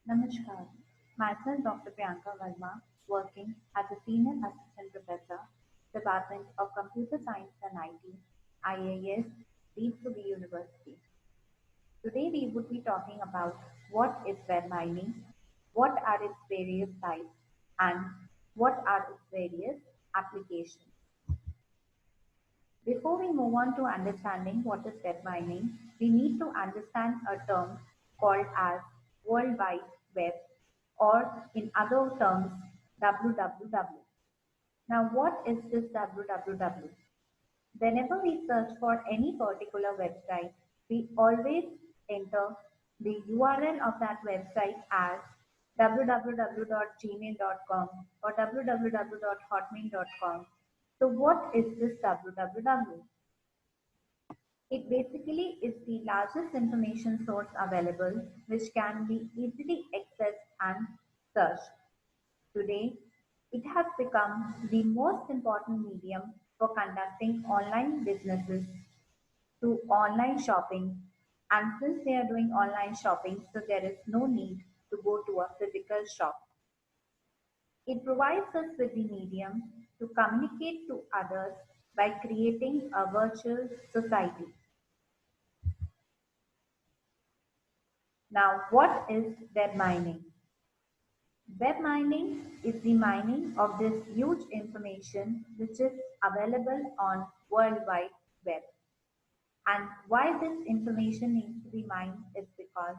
Namaskar. Myself Dr. Priyanka Verma, working as a Senior Assistant Professor, Department of Computer Science and IT, IAS, B2B University. Today we would be talking about what is web mining, what are its various types, and what are its various applications. Before we move on to understanding what is web mining, we need to understand a term called as World Wide Web, or in other terms, WWW. Now, what is this WWW? Whenever we search for any particular website, we always enter the URL of that website as www.gmail.com or www.hotmail.com. So what is this www? It basically is the largest information source available which can be easily accessed and searched. Today, it has become the most important medium for conducting online businesses through online shopping. And since they are doing online shopping, so there is no need to go to a physical shop. It provides us with the medium to communicate to others by creating a virtual society. Now, what is web mining? Web mining is the mining of this huge information which is available on World Wide Web. And why this information needs to be mined is because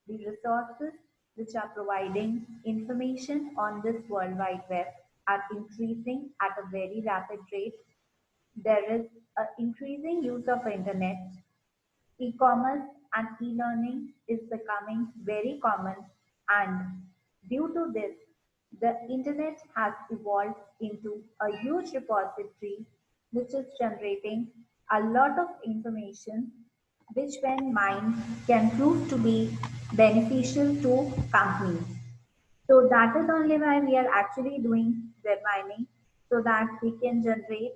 the resources which are providing information on this World Wide Web are increasing at a very rapid rate. There is an increasing use of internet. E-commerce and e-learning is becoming very common, and due to this, the internet has evolved into a huge repository which is generating a lot of information which when mined can prove to be beneficial to companies. So that is only why we are actually doing web mining so that we can generate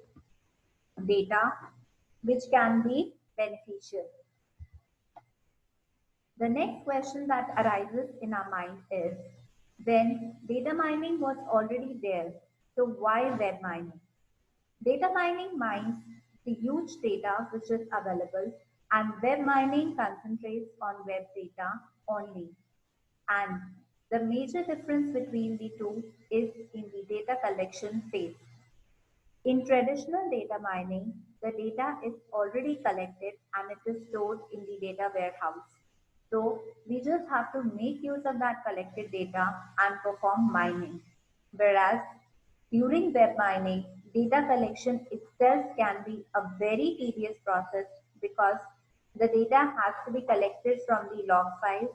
data which can be beneficial. The next question that arises in our mind is when data mining was already there, so why web mining? Data mining mines the huge data which is available, and web mining concentrates on web data only. And the major difference between the two is in the data collection phase. In traditional data mining, the data is already collected and it is stored in the data warehouse. So we just have to make use of that collected data and perform mining. Whereas during web mining, data collection itself can be a very tedious process because the data has to be collected from the log files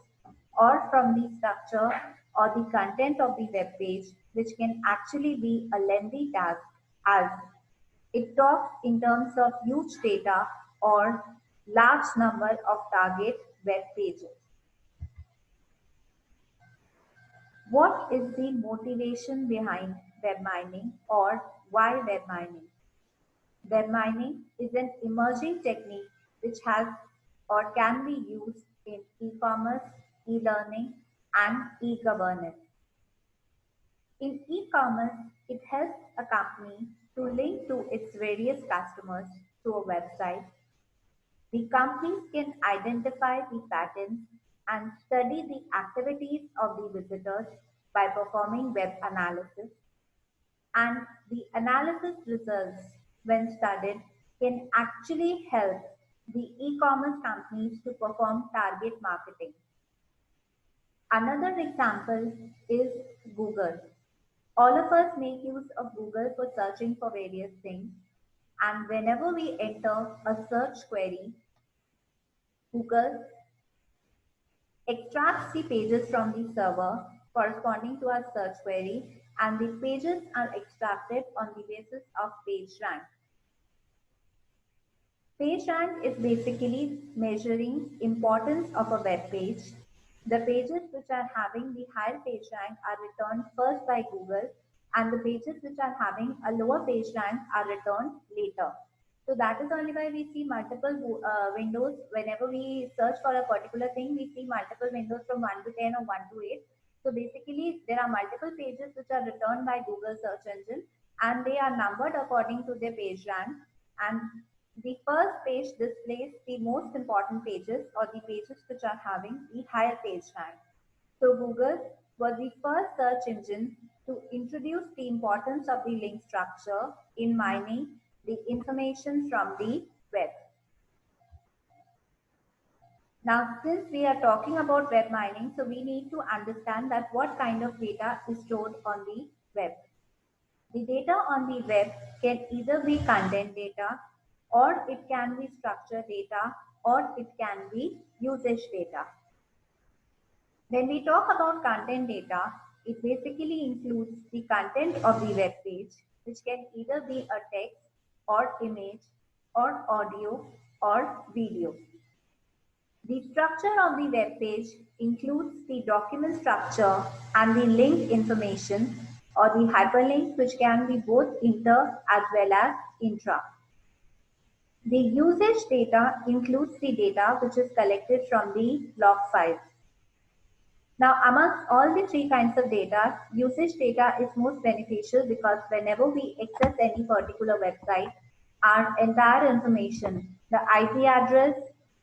or from the structure or the content of the web page, which can actually be a lengthy task as it talks in terms of huge data or large number of target web pages. What is the motivation behind web mining or why web mining? Web mining is an emerging technique which has or can be used in e-commerce, e-learning, and e-governance. In e-commerce, it helps a company to link to its various customers to a website. The companies can identify the patterns and study the activities of the visitors by performing web analysis, and the analysis results, when studied, can actually help the e-commerce companies to perform target marketing. Another example is Google. All of us make use of Google for searching for various things, and whenever we enter a search query, Google extracts the pages from the server corresponding to our search query, and the pages are extracted on the basis of page rank. Page rank is basically measuring importance of a web page. The pages which are having the higher page rank are returned first by Google, and the pages which are having a lower page rank are returned later. So that is only why we see multiple windows. Whenever we search for a particular thing, we see multiple windows from 1 to 10 or 1 to 8. So basically, there are multiple pages which are returned by Google search engine, and they are numbered according to their page rank. And the first page displays the most important pages or the pages which are having the higher page rank. So Google was the first search engine to introduce the importance of the link structure in mining the information from the web. Now, since we are talking about web mining, so we need to understand that what kind of data is stored on the web. The data on the web can either be content data, or it can be structured data, or it can be usage data. When we talk about content data, it basically includes the content of the web page, which can either be a text or image or audio or video. The structure of the web page includes the document structure and the link information or the hyperlink, which can be both inter as well as intra. The usage data includes the data which is collected from the log files. Now, amongst all the three kinds of data, usage data is most beneficial because whenever we access any particular website, our entire information, the IP address,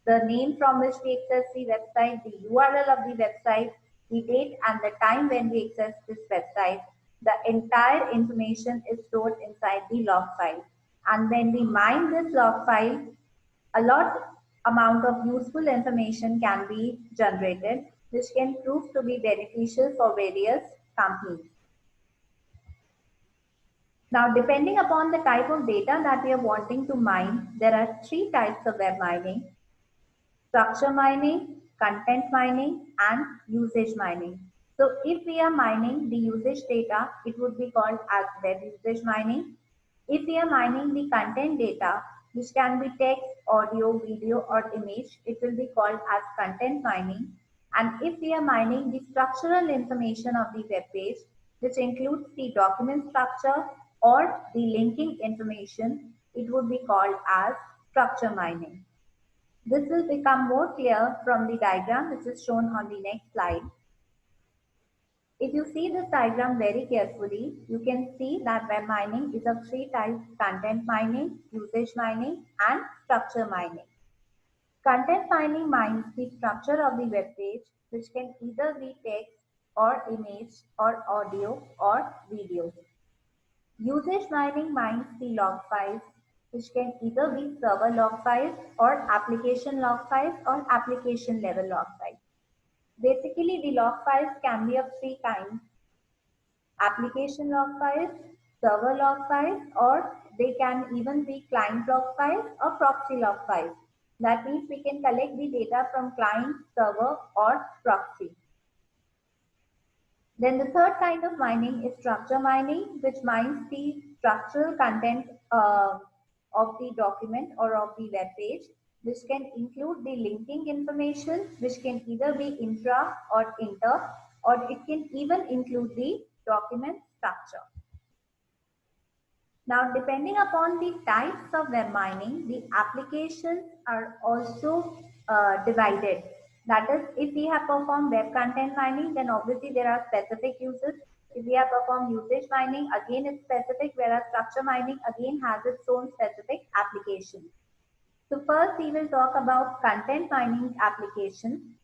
the name from which we access the website, the URL of the website, the date and the time when we access this website, the entire information is stored inside the log file. And when we mine this log file, a lot amount of useful information can be generated, which can prove to be beneficial for various companies. Now, depending upon the type of data that we are wanting to mine, there are three types of web mining: structure mining, content mining, and usage mining. So if we are mining the usage data, it would be called as web usage mining. If we are mining the content data, which can be text, audio, video, or image, it will be called as content mining. And if we are mining the structural information of the web page, which includes the document structure or the linking information, it would be called as structure mining. This will become more clear from the diagram which is shown on the next slide. If you see this diagram very carefully, you can see that web mining is of three types: content mining, usage mining, and structure mining. Content mining mines the structure of the web page, which can either be text or image or audio or video. Usage mining mines the log files, which can either be server log files or application log files or application level log files. Basically, the log files can be of three kinds: application log files, server log files, or they can even be client log files or proxy log files. That means we can collect the data from client, server, or proxy. Then the third kind of mining is structure mining, which mines the structural content of the document or of the web page, which can include the linking information, which can either be intra or inter, or it can even include the document structure. Now, depending upon the types of web mining, the applications are also divided. That is, if we have performed web content mining, then obviously there are specific uses. If we have performed usage mining, again it's specific, whereas structure mining again has its own specific application. So first we will talk about content mining application.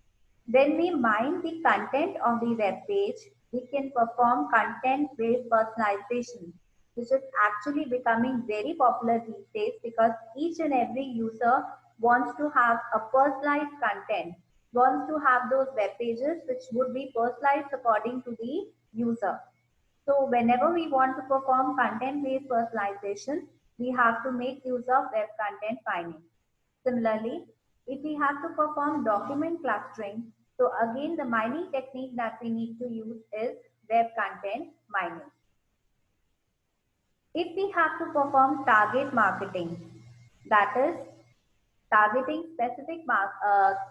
When we mine the content of the web page, we can perform content-based personalization, which is actually becoming very popular these days because each and every user wants to have a personalized content, wants to have those web pages which would be personalized according to the user. So whenever we want to perform content-based personalization, we have to make use of web content mining. Similarly, if we have to perform document clustering, so again the mining technique that we need to use is web content mining. If we have to perform target marketing, that is targeting specific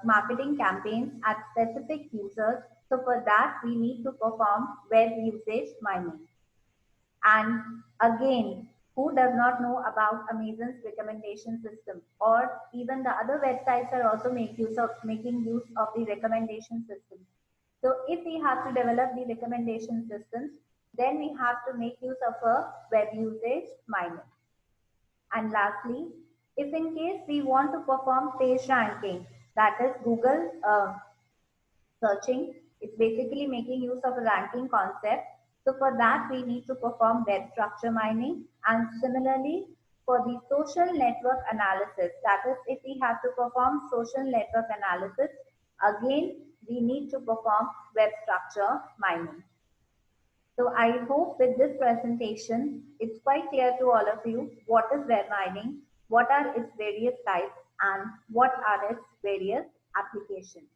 marketing campaigns at specific users, so for that we need to perform web usage mining. And again, Who does not know about Amazon's recommendation system? Or even the other websites are also making use of the recommendation system. So if we have to develop the recommendation systems, then we have to make use of a web usage mining. And lastly, if in case we want to perform page ranking, that is Google searching, it's basically making use of a ranking concept. So for that, we need to perform web structure mining. And similarly, for the social network analysis, that is if we have to perform social network analysis, again, we need to perform web structure mining. So I hope with this presentation, it's quite clear to all of you what is web mining, what are its various types, and what are its various applications.